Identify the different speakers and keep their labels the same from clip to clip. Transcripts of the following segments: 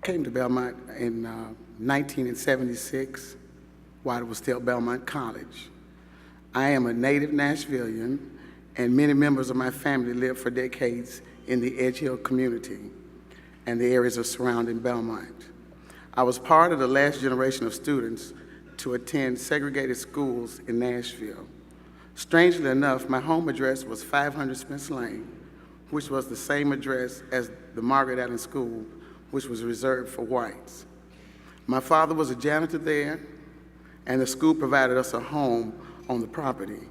Speaker 1: Came to Belmont in 1976 while it was still Belmont College. I am a native Nashvilleian, and many members of my family lived for decades in the Edge Hill community and the areas of surrounding Belmont. I was part of the last generation of students to attend segregated schools in Nashville. Strangely enough, my home address was 500 Smiths Lane, which was the same address as the Margaret Allen School, which was reserved for whites. My father was a janitor there, and the school provided us a home on the property.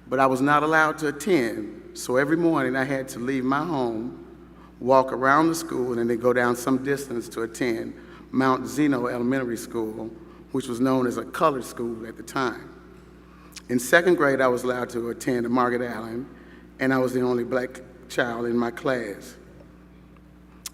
Speaker 1: But I was not allowed to attend, so every morning I had to leave my home, walk around the school, and then go down some distance to attend Mount Zeno Elementary School, which was known as a colored school at the time. In second grade, I was allowed to attend Margaret Allen, and I was the only black child in my class.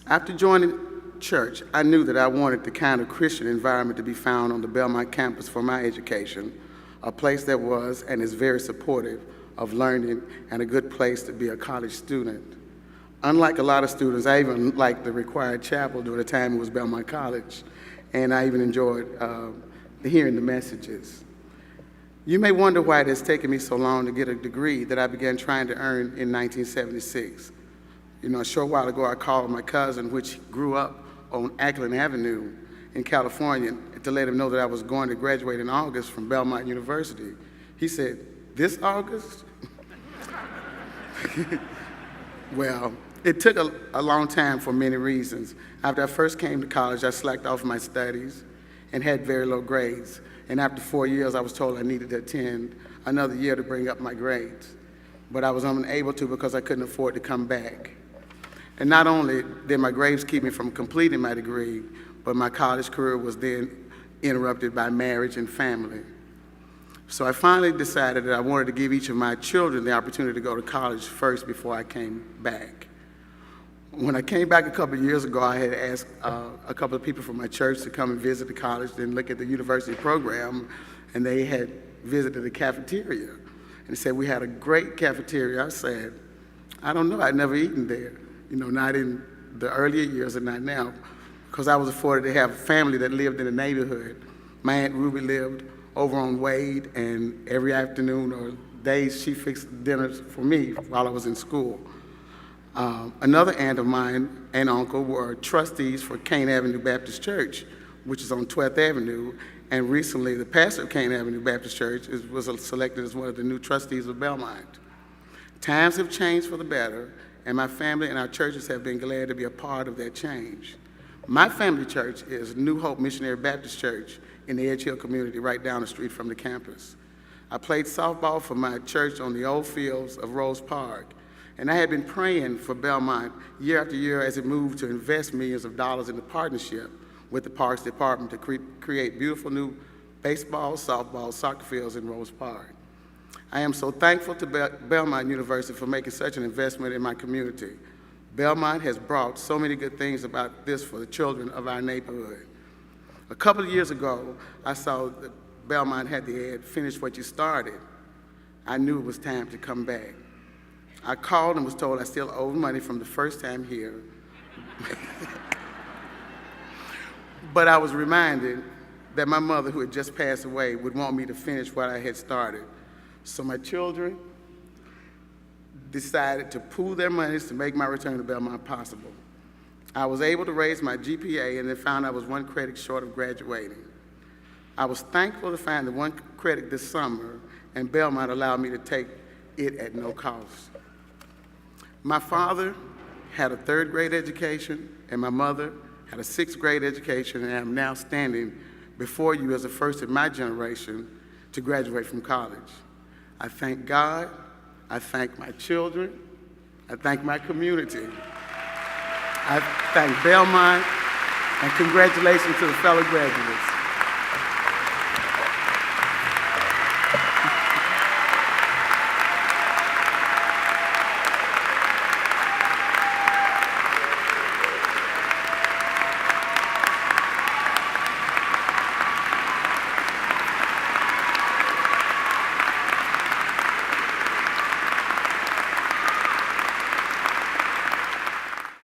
Speaker 1: After joining church, I knew that I wanted the kind of Christian environment to be found on the Belmont campus for my education, a place that was and is very supportive of learning and a good place to be a college student. Unlike a lot of students, I even liked the required chapel during the time it was Belmont College, and I even enjoyed hearing the messages. You may wonder why it has taken me so long to get a degree that I began trying to earn in 1976. A short while ago, I called my cousin, which grew up on Ackland Avenue in California, to let him know that I was going to graduate in August from Belmont University. He said, "This August?" Well, it took a long time for many reasons. After I first came to college, I slacked off my studies and had very low grades. And after 4 years, I was told I needed to attend another year to bring up my grades. But I was unable to because I couldn't afford to come back. And not only did my grades keep me from completing my degree, but my college career was then interrupted by marriage and family. So I finally decided that I wanted to give each of my children the opportunity to go to college first before I came back. When I came back a couple of years ago, I had asked a couple of people from my church to come and visit the college and look at the university program, and they had visited the cafeteria. And they said, "We had a great cafeteria." I said, "I don't know, I'd never eaten there. Not in the earlier years and not now, because I was afforded to have a family that lived in the neighborhood. My Aunt Ruby lived over on Wade, and every afternoon or days she fixed dinners for me while I was in school. Another aunt of mine and uncle were trustees for Kane Avenue Baptist Church, which is on 12th Avenue, and recently the pastor of Kane Avenue Baptist Church was selected as one of the new trustees of Belmont. Times have changed for the better, and my family and our churches have been glad to be a part of that change. My family church is New Hope Missionary Baptist Church in the Edge Hill community right down the street from the campus. I played softball for my church on the old fields of Rose Park, and I had been praying for Belmont year after year as it moved to invest millions of dollars in the partnership with the Parks Department to create beautiful new baseball, softball, soccer fields in Rose Park. I am so thankful to Belmont University for making such an investment in my community. Belmont has brought so many good things about this for the children of our neighborhood. A couple of years ago, I saw that Belmont had the ad, "Finish what you started." I knew it was time to come back. I called and was told I still owed money from the first time here. But I was reminded that my mother, who had just passed away, would want me to finish what I had started. So my children decided to pool their monies to make my return to Belmont possible. I was able to raise my GPA and then found I was one credit short of graduating. I was thankful to find the one credit this summer, and Belmont allowed me to take it at no cost. My father had a third grade education, and my mother had a sixth grade education, and I'm now standing before you as the first in my generation to graduate from college. I thank God, I thank my children, I thank my community. I thank Belmont, and congratulations to the fellow graduates.